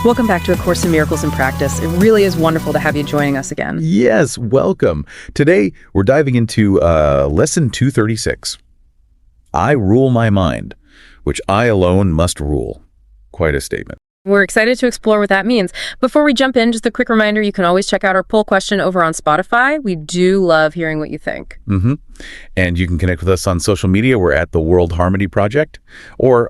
Welcome back to A Course in Miracles in Practice. It really is wonderful to have you joining us again. Yes, welcome. Today, we're diving into Lesson 236. I rule my mind, which I alone must rule. Quite a statement. We're excited to explore what that means. Before we jump in, just a quick reminder, you can always check out our poll question over on Spotify. We do love hearing what you think. And you can connect with us on social media. We're at the World Harmony Project. Or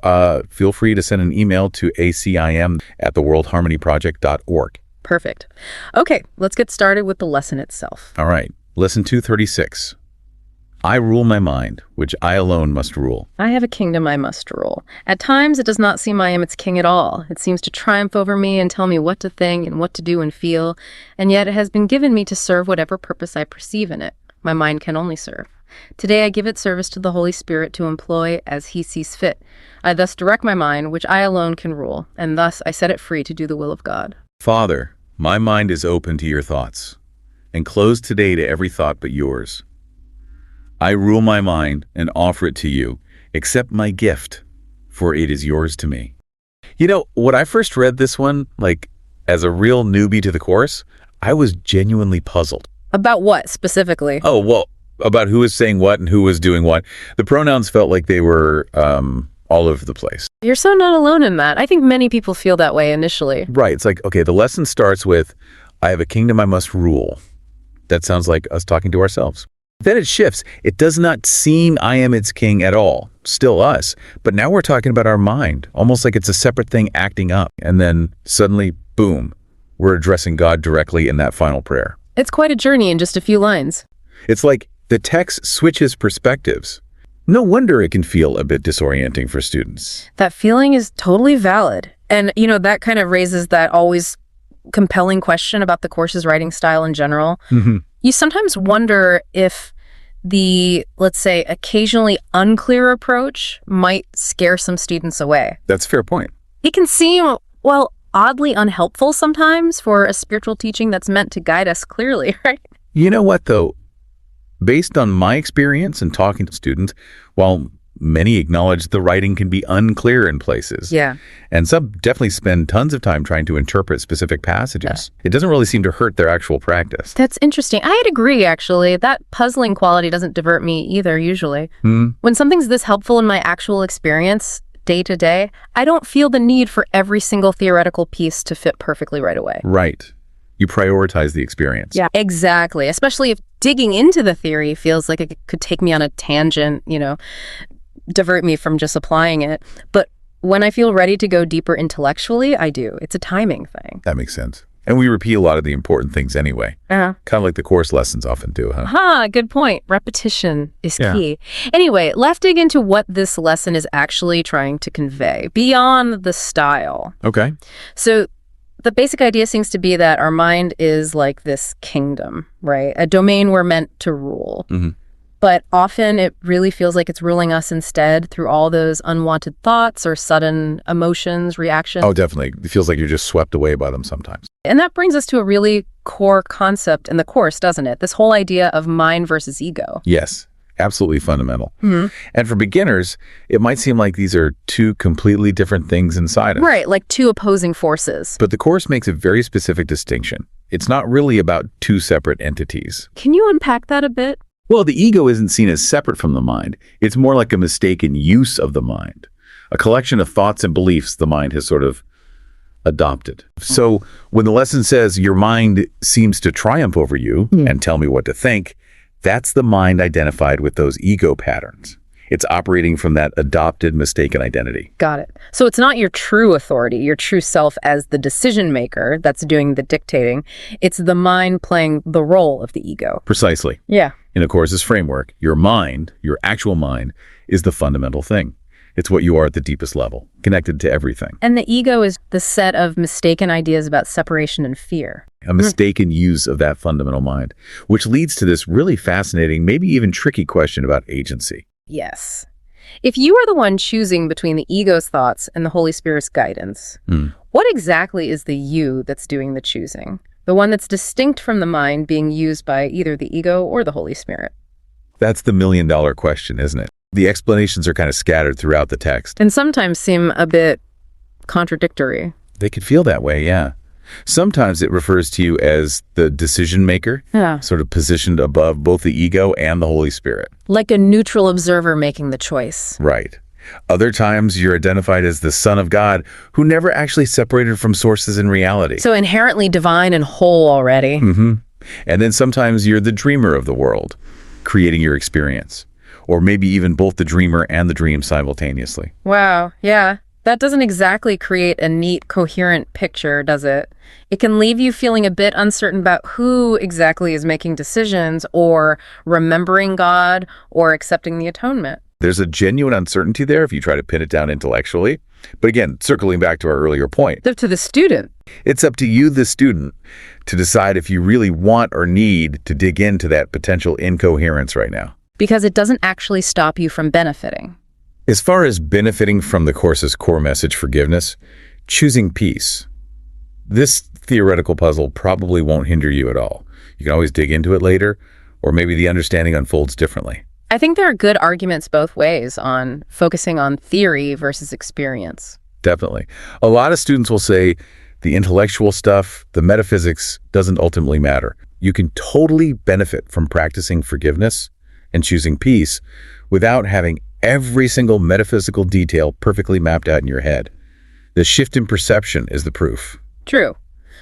feel free to send an email to acim@theworldharmonyproject.org. Perfect. Okay, let's get started with the lesson itself. All right. Lesson 236. I rule my mind, which I alone must rule. I have a kingdom I must rule. At times, it does not seem I am its king at all. It seems to triumph over me and tell me what to think and what to do and feel, and yet it has been given me to serve whatever purpose I perceive in it. My mind can only serve. Today I give it service to the Holy Spirit to employ as he sees fit. I thus direct my mind, which I alone can rule, and thus I set it free to do the will of God. Father, my mind is open to your thoughts, and closed today to every thought but yours. I rule my mind and offer it to you. Accept my gift, for it is yours to me. You know, when I first read this one, as a real newbie to the Course, I was genuinely puzzled. About what, specifically? Oh, well, about who was saying what and who was doing what. The pronouns felt like they were all over the place. You're so not alone in that. I think many people feel that way initially. Right. It's like, okay, the lesson starts with, I have a kingdom I must rule. That sounds like us talking to ourselves. Then it shifts. It does not seem I am its king at all. Still us. But now we're talking about our mind, almost like it's a separate thing acting up. And then suddenly, boom, we're addressing God directly in that final prayer. It's quite a journey in just a few lines. It's like the text switches perspectives. No wonder it can feel a bit disorienting for students. That feeling is totally valid. And, that kind of raises that always compelling question about the Course's writing style in general. You sometimes wonder if the, let's say, occasionally unclear approach might scare some students away. That's a fair point. It can seem, oddly unhelpful sometimes for a spiritual teaching that's meant to guide us clearly, right? You know what, though? Based on my experience and talking to students, while many acknowledge the writing can be unclear in places. Yeah. And some definitely spend tons of time trying to interpret specific passages. It doesn't really seem to hurt their actual practice. That's interesting. I'd agree, actually. That puzzling quality doesn't divert me either, usually. When something's this helpful in my actual experience, day to day, I don't feel the need for every single theoretical piece to fit perfectly right away. Right. You prioritize the experience. Yeah, exactly. Especially if digging into the theory feels like it could take me on a tangent, divert me from just applying it. But when I feel ready to go deeper intellectually, I do. It's a timing thing. That makes sense. And we repeat a lot of the important things anyway. Kind of like the Course lessons often do, huh? Good point. Repetition is key. Anyway, let's dig into what this lesson is actually trying to convey beyond the style. Okay. So the basic idea seems to be that our mind is like this kingdom, right? A domain we're meant to rule. But often it really feels like it's ruling us instead through all those unwanted thoughts or sudden emotions, reactions. Oh, definitely. It feels like you're just swept away by them sometimes. And that brings us to a really core concept in the Course, doesn't it? This whole idea of mind versus ego. Yes, absolutely fundamental. And for beginners, it might seem like these are two completely different things inside us. Right, like two opposing forces. But the Course makes a very specific distinction. It's not really about two separate entities. Can you unpack that a bit? Well, the ego isn't seen as separate from the mind. It's more like a mistaken use of the mind, a collection of thoughts and beliefs the mind has sort of adopted. So when the lesson says your mind seems to triumph over you and tell me what to think, that's the mind identified with those ego patterns. It's operating from that adopted, mistaken identity. Got it. So it's not your true authority, your true self as the decision maker that's doing the dictating. It's the mind playing the role of the ego. Precisely. Yeah. In a Course's framework, your mind, your actual mind, is the fundamental thing. It's what you are at the deepest level, connected to everything. And the ego is the set of mistaken ideas about separation and fear. A mistaken use of that fundamental mind, which leads to this really fascinating, maybe even tricky question about agency. Yes. If you are the one choosing between the ego's thoughts and the Holy Spirit's guidance, what exactly is the you that's doing the choosing? The one that's distinct from the mind being used by either the ego or the Holy Spirit? That's the million-dollar question, isn't it? The explanations are kind of scattered throughout the text. And sometimes seem a bit contradictory. They could feel that way, yeah. Sometimes it refers to you as the decision maker, Yeah. sort of positioned above both the ego and the Holy Spirit. Like a neutral observer making the choice. Right. Other times you're identified as the Son of God who never actually separated from sources in reality. So inherently divine and whole already. And then sometimes you're the dreamer of the world, creating your experience. Or maybe even both the dreamer and the dream simultaneously. Wow, yeah. That doesn't exactly create a neat, coherent picture, does it? It can leave you feeling a bit uncertain about who exactly is making decisions or remembering God or accepting the atonement. There's a genuine uncertainty there if you try to pin it down intellectually. But again, circling back to our earlier point, It's up to the student. it's up to you, the student, to decide if you really want or need to dig into that potential incoherence right now. Because it doesn't actually stop you from benefiting. As far as benefiting from the course's core message, forgiveness, choosing peace, this theoretical puzzle probably won't hinder you at all. You can always dig into it later, or maybe the understanding unfolds differently. I think there are good arguments both ways on focusing on theory versus experience. Definitely. A lot of students will say the intellectual stuff, the metaphysics, doesn't ultimately matter. You can totally benefit from practicing forgiveness and choosing peace without having every single metaphysical detail perfectly mapped out in your head. The shift in perception is the proof. True.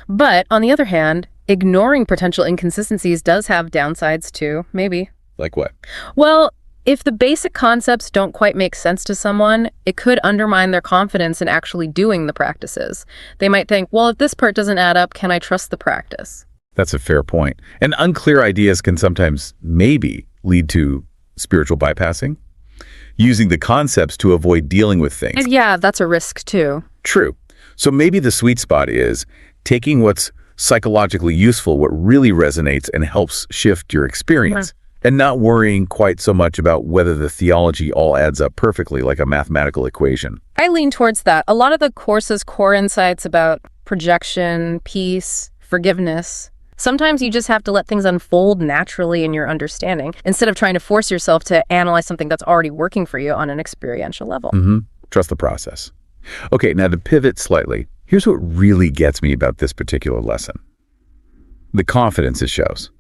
But on the other hand, ignoring potential inconsistencies does have downsides too, maybe. Like what? Well, if the basic concepts don't quite make sense to someone, it could undermine their confidence in actually doing the practices. They might think, well, if this part doesn't add up, can I trust the practice? That's a fair point. And unclear ideas can sometimes maybe lead to spiritual bypassing, using the concepts to avoid dealing with things. And yeah, that's a risk too. True. So maybe the sweet spot is taking what's psychologically useful, what really resonates and helps shift your experience, and not worrying quite so much about whether the theology all adds up perfectly like a mathematical equation. I lean towards that. A lot of the course's core insights about projection, peace, forgiveness. Sometimes you just have to let things unfold naturally in your understanding instead of trying to force yourself to analyze something that's already working for you on an experiential level. Trust the process. Okay, now to pivot slightly, here's what really gets me about this particular lesson. The confidence it shows.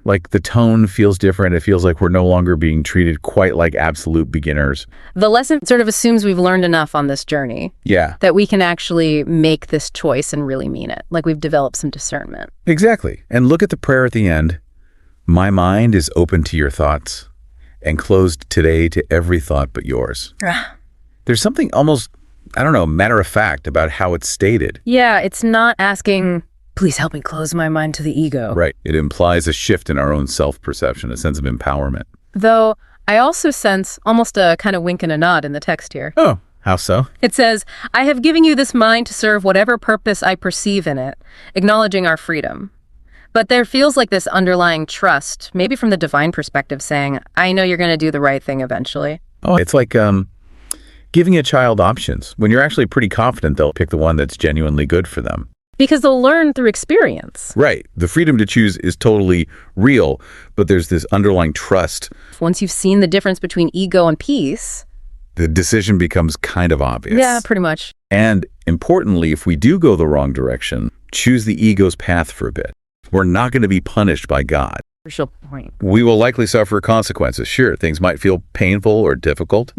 Like the tone feels different. It feels like we're no longer being treated quite like absolute beginners. The lesson sort of assumes we've learned enough on this journey Yeah, that we can actually make this choice and really mean it. Like we've developed some discernment. exactly. And look at the prayer at the end. My mind is open to your thoughts and closed today to every thought but yours. There's something almost, I don't know, matter of fact about how it's stated. Yeah, it's not asking, please help me close my mind to the ego. Right. It implies a shift in our own self-perception, a sense of empowerment. Though I also sense almost a kind of wink and a nod in the text here. Oh, how so? It says, I have given you this mind to serve whatever purpose I perceive in it, acknowledging our freedom. But there feels like this underlying trust, maybe from the divine perspective, saying, I know you're going to do the right thing eventually. Oh, it's like giving a child options when you're actually pretty confident they'll pick the one that's genuinely good for them. Because they'll learn through experience. Right. The freedom to choose is totally real, but there's this underlying trust. Once you've seen the difference between ego and peace. The decision becomes kind of obvious. Yeah, pretty much. And importantly, if we do go the wrong direction, choose the ego's path for a bit. We're not going to be punished by God. Crucial point. We will likely suffer consequences. Sure, things might feel painful or difficult,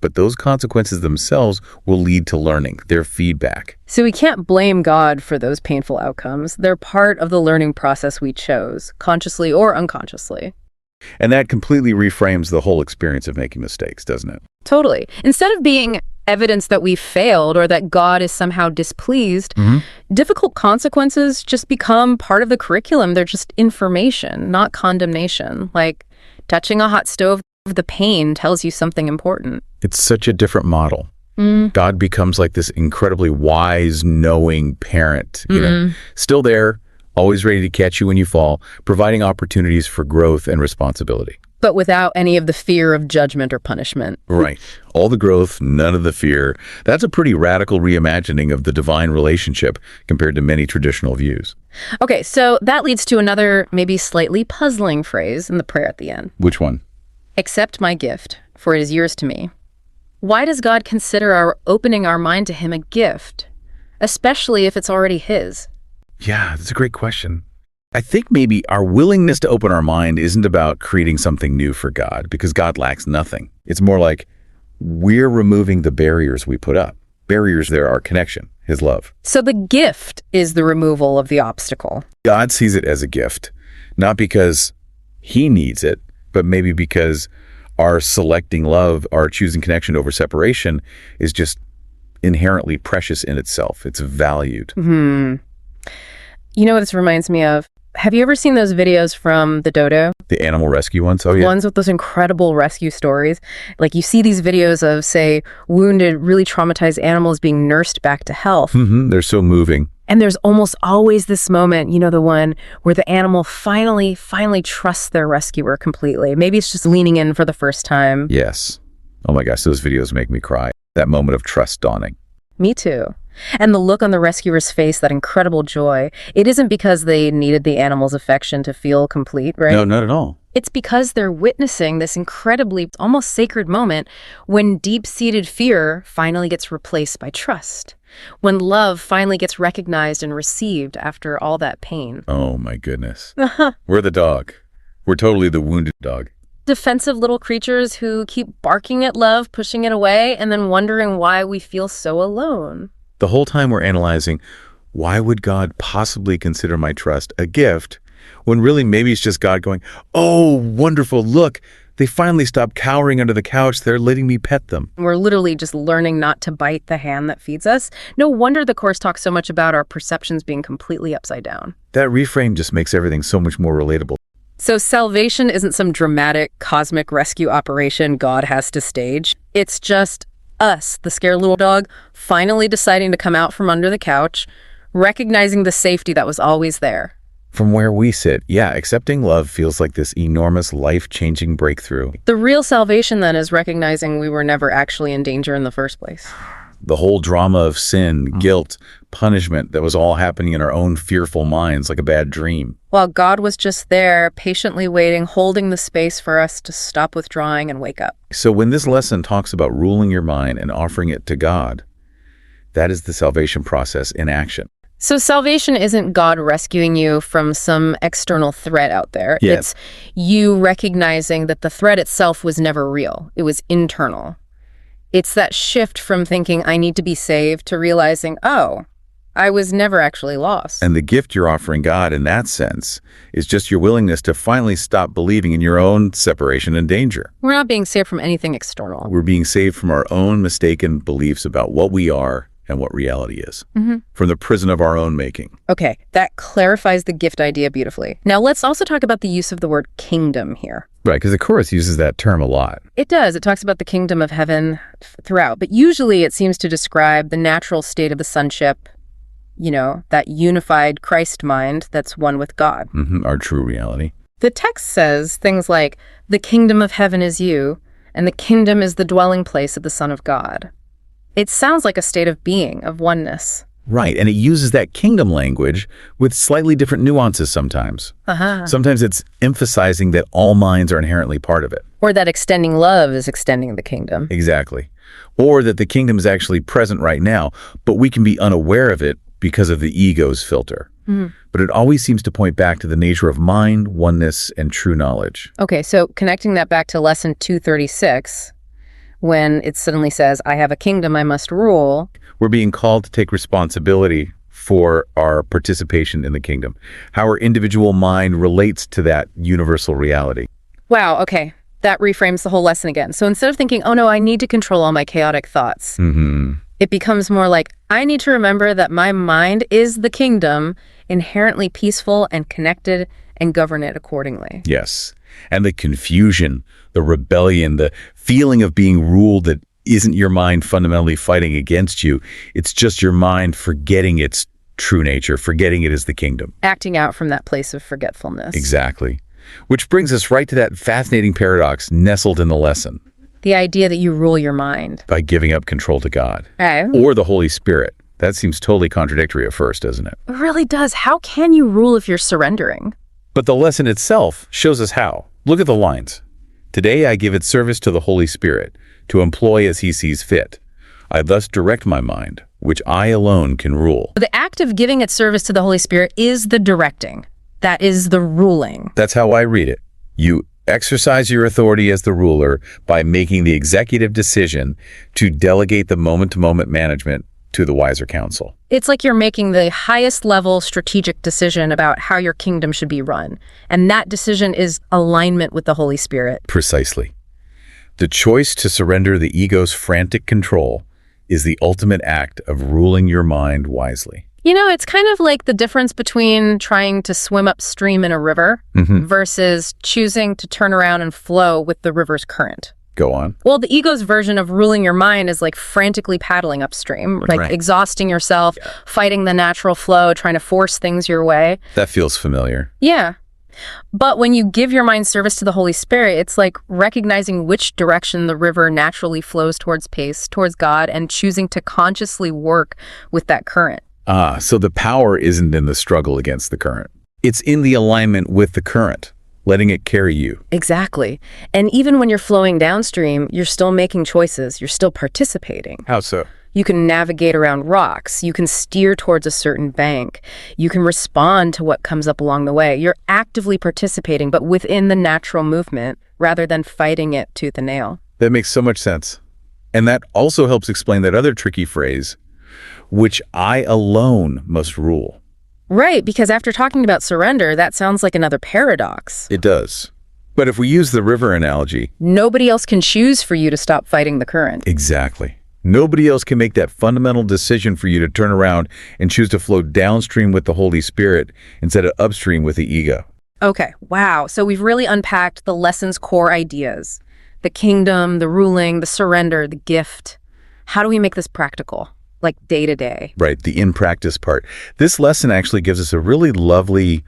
but those consequences themselves will lead to learning. They're feedback. So we can't blame God for those painful outcomes. They're part of the learning process we chose, consciously or unconsciously. And that completely reframes the whole experience of making mistakes, doesn't it? Totally. Instead of being evidence that we failed or that God is somehow displeased, difficult consequences just become part of the curriculum. They're just information, not condemnation. Like touching a hot stove, the pain tells you something important. It's such a different model. God becomes like this incredibly wise, knowing parent, still there, always ready to catch you when you fall, providing opportunities for growth and responsibility. But without any of the fear of judgment or punishment. Right. All the growth, none of the fear. That's a pretty radical reimagining of the divine relationship compared to many traditional views. Okay, so that leads to another maybe slightly puzzling phrase in the prayer at the end. Which one? Accept my gift, for it is yours to me. Why does God consider our opening our mind to him a gift? especially if it's already his? Yeah, that's a great question. I think maybe our willingness to open our mind isn't about creating something new for God, because God lacks nothing. It's more like we're removing the barriers we put up. Barriers there are connection, his love. So the gift is the removal of the obstacle. God sees it as a gift, not because he needs it, but maybe because our selecting love, our choosing connection over separation is just inherently precious in itself. It's valued. You know what this reminds me of? Have you ever seen those videos from the dodo? The animal rescue ones? Oh, yeah. Ones with those incredible rescue stories. Like you see these videos of, say, wounded, really traumatized animals being nursed back to health. They're so moving. And there's almost always this moment, you know, the one where the animal finally trusts their rescuer completely. Maybe it's just leaning in for the first time. Yes. Oh my gosh, those videos make me cry. That moment of trust dawning. Me too. And the look on the rescuer's face, that incredible joy, it isn't because they needed the animal's affection to feel complete, right? No, not at all. It's because they're witnessing this incredibly, almost sacred moment when deep-seated fear finally gets replaced by trust. When love finally gets recognized and received after all that pain. Oh my goodness. We're the dog. We're totally the wounded dog. Defensive little creatures who keep barking at love, pushing it away, and then wondering why we feel so alone. The whole time we're analyzing, why would God possibly consider my trust a gift, when really maybe it's just God going, oh, wonderful, look, they finally stopped cowering under the couch, they're letting me pet them. We're literally just learning not to bite the hand that feeds us. No wonder the Course talks so much about our perceptions being completely upside down. That reframe just makes everything so much more relatable. So salvation isn't some dramatic cosmic rescue operation God has to stage. It's just us, the scared little dog, finally deciding to come out from under the couch, recognizing the safety that was always there. From where we sit, yeah, accepting love feels like this enormous life-changing breakthrough. The real salvation, then, is recognizing we were never actually in danger in the first place. The whole drama of sin, guilt, punishment that was all happening in our own fearful minds like a bad dream. While God was just there, patiently waiting, holding the space for us to stop withdrawing and wake up. So when this lesson talks about ruling your mind and offering it to God, that is the salvation process in action. So salvation isn't God rescuing you from some external threat out there. Yes. It's you recognizing that the threat itself was never real. It was internal. It's that shift from thinking I need to be saved to realizing, oh, I was never actually lost. And the gift you're offering God in that sense is just your willingness to finally stop believing in your own separation and danger. We're not being saved from anything external. We're being saved from our own mistaken beliefs about what we are and what reality is, from the prison of our own making. Okay, that clarifies the gift idea beautifully. Now let's also talk about the use of the word kingdom here. Right, because the Course uses that term a lot. It does. It talks about the kingdom of heaven throughout, but usually it seems to describe the natural state of the sonship, you know, that unified Christ mind that's one with God. Our true reality. The text says things like, the kingdom of heaven is you, and the kingdom is the dwelling place of the Son of God. It sounds like a state of being, of oneness. Right, and it uses that kingdom language with slightly different nuances sometimes. Sometimes it's emphasizing that all minds are inherently part of it. Or that extending love is extending the kingdom. Exactly. Or that the kingdom is actually present right now, but we can be unaware of it because of the ego's filter. But it always seems to point back to the nature of mind, oneness, and true knowledge. Okay, so connecting that back to lesson 236, when it suddenly says, I have a kingdom I must rule. We're being called to take responsibility for our participation in the kingdom, how our individual mind relates to that universal reality. Wow, okay. That reframes the whole lesson again. So instead of thinking, oh no, I need to control all my chaotic thoughts, it becomes more like, I need to remember that my mind is the kingdom, inherently peaceful and connected, and govern it accordingly. Yes. And the confusion, the rebellion, the feeling of being ruled that isn't your mind fundamentally fighting against you. It's just your mind forgetting its true nature, forgetting it is the kingdom. Acting out from that place of forgetfulness. Exactly. Which brings us right to that fascinating paradox nestled in the lesson. The idea that you rule your mind. By giving up control to God. Okay. Or the Holy Spirit. That seems totally contradictory at first, doesn't it? It really does. How can you rule if you're surrendering? But the lesson itself shows us how. Look at the lines. Today I give its service to the Holy Spirit, to employ as he sees fit. I thus direct my mind, which I alone can rule. The act of giving its service to the Holy Spirit is the directing. That is the ruling. That's how I read it. You exercise your authority as the ruler by making the executive decision to delegate the moment-to-moment management to the wiser council. It's like you're making the highest level strategic decision about how your kingdom should be run. And that decision is alignment with the Holy Spirit. Precisely. The choice to surrender the ego's frantic control is the ultimate act of ruling your mind wisely. You know, it's kind of like the difference between trying to swim upstream in a river versus choosing to turn around and flow with the river's current. Go on. Well, the ego's version of ruling your mind is like frantically paddling upstream, like exhausting yourself, fighting the natural flow, trying to force things your way. That feels familiar. Yeah. But when you give your mind service to the Holy Spirit, it's like recognizing which direction the river naturally flows towards pace, towards God, and choosing to consciously work with that current. So the power isn't in the struggle against the current. It's in the alignment with the current, letting it carry you. Exactly. And even when you're flowing downstream, you're still making choices. You're still participating. How so? You can navigate around rocks. You can steer towards a certain bank. You can respond to what comes up along the way. You're actively participating, but within the natural movement, rather than fighting it tooth and nail. That makes so much sense. And that also helps explain that other tricky phrase, which I alone must rule. Right, because after talking about surrender, that sounds like another paradox. It does. But if we use the river analogy... Nobody else can choose for you to stop fighting the current. Exactly. Nobody else can make that fundamental decision for you to turn around and choose to flow downstream with the Holy Spirit instead of upstream with the ego. Okay, wow. So we've really unpacked the lesson's core ideas. The kingdom, the ruling, the surrender, the gift. How do we make this practical? Like day to day. Right, the in-practice part. This lesson actually gives us a really lovely,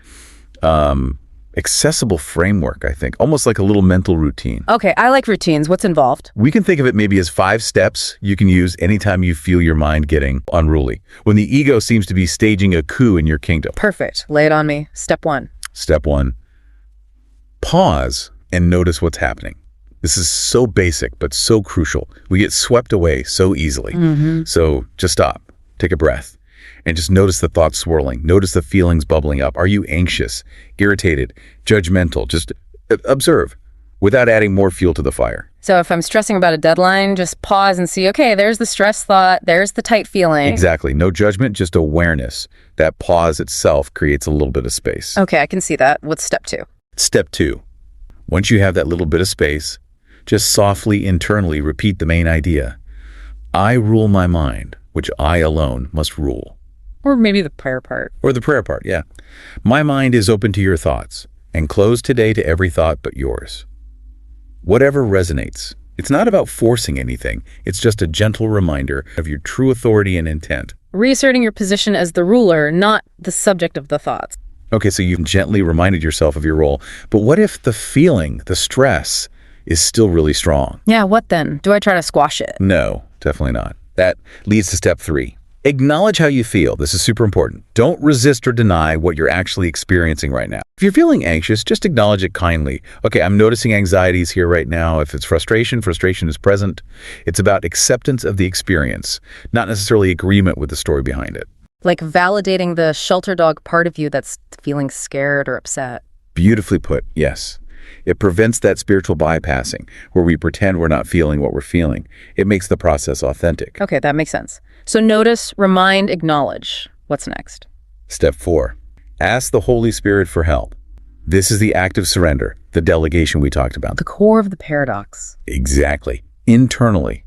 accessible framework, I think, almost like a little mental routine. Okay, I like routines. What's involved? We can think of it maybe as 5 steps you can use anytime you feel your mind getting unruly, when the ego seems to be staging a coup in your kingdom. Perfect. Lay it on me. Step 1. Step 1, pause and notice what's happening. This is so basic, but so crucial. We get swept away so easily. So just stop, take a breath, and just notice the thoughts swirling. Notice the feelings bubbling up. Are you anxious, irritated, judgmental? Just observe without adding more fuel to the fire. So if I'm stressing about a deadline, just pause and see, okay, there's the stress thought, there's the tight feeling. Exactly. No judgment, just awareness. That pause itself creates a little bit of space. Okay, I can see that. What's step 2? Step 2, once you have that little bit of space, just softly internally repeat the main idea. I rule my mind, which I alone must rule. Or maybe the prayer part. Or the prayer part, yeah. My mind is open to your thoughts, and closed today to every thought but yours. Whatever resonates. It's not about forcing anything. It's just a gentle reminder of your true authority and intent. Reasserting your position as the ruler, not the subject of the thoughts. Okay, so you've gently reminded yourself of your role. But what if the feeling, the stress, is still really strong? Yeah, what then? Do I try to squash it? No, definitely not. That leads to step 3. Acknowledge how you feel. This is super important. Don't resist or deny what you're actually experiencing right now. If you're feeling anxious, just acknowledge it kindly. Okay, I'm noticing anxieties here right now. If it's frustration, frustration is present. It's about acceptance of the experience, not necessarily agreement with the story behind it. Like validating the shelter dog part of you that's feeling scared or upset. Beautifully put, yes. It prevents that spiritual bypassing where we pretend we're not feeling what we're feeling. It makes the process authentic. Okay, that makes sense. So notice, remind, acknowledge. What's next? Step 4, ask the Holy Spirit for help. This is the act of surrender, the delegation we talked about. The core of the paradox. Exactly. Internally.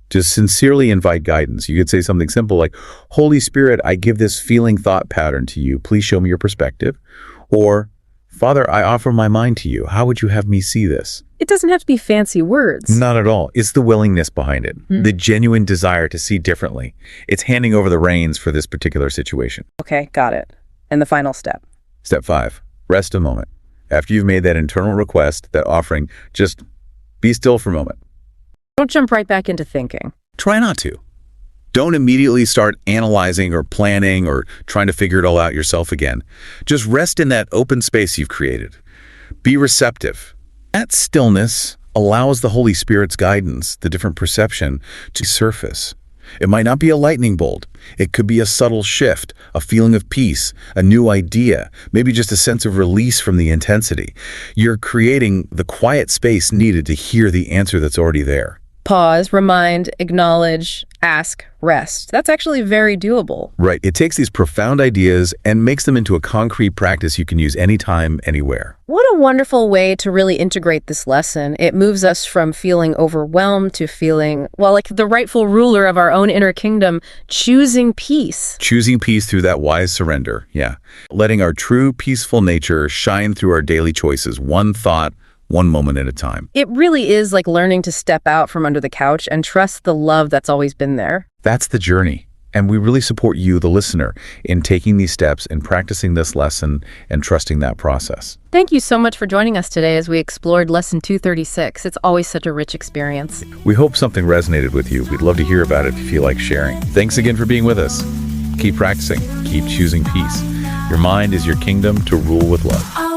Just sincerely invite guidance. You could say something simple like, Holy Spirit, I give this feeling thought pattern to you. Please show me your perspective. Or, Father, I offer my mind to you. How would you have me see this? It doesn't have to be fancy words. Not at all. It's the willingness behind it. The genuine desire to see differently. It's handing over the reins for this particular situation. Okay, got it. And the final step. Step 5, rest a moment. After you've made that internal request, that offering, just be still for a moment. Don't jump right back into thinking. Try not to. Don't immediately start analyzing or planning or trying to figure it all out yourself again. Just rest in that open space you've created. Be receptive. That stillness allows the Holy Spirit's guidance, the different perception, to surface. It might not be a lightning bolt. It could be a subtle shift, a feeling of peace, a new idea, maybe just a sense of release from the intensity. You're creating the quiet space needed to hear the answer that's already there. Pause, remind, acknowledge, ask, rest. That's actually very doable. Right. It takes these profound ideas and makes them into a concrete practice you can use anytime, anywhere. What a wonderful way to really integrate this lesson. It moves us from feeling overwhelmed to feeling, well, like the rightful ruler of our own inner kingdom, choosing peace. Choosing peace through that wise surrender. Yeah. Letting our true peaceful nature shine through our daily choices, one thought, one moment at a time. It really is like learning to step out from under the couch and trust the love that's always been there. That's the journey. And we really support you, the listener, in taking these steps and practicing this lesson and trusting that process. Thank you so much for joining us today as we explored Lesson 236. It's always such a rich experience. We hope something resonated with you. We'd love to hear about it if you feel like sharing. Thanks again for being with us. Keep practicing. Keep choosing peace. Your mind is your kingdom to rule with love.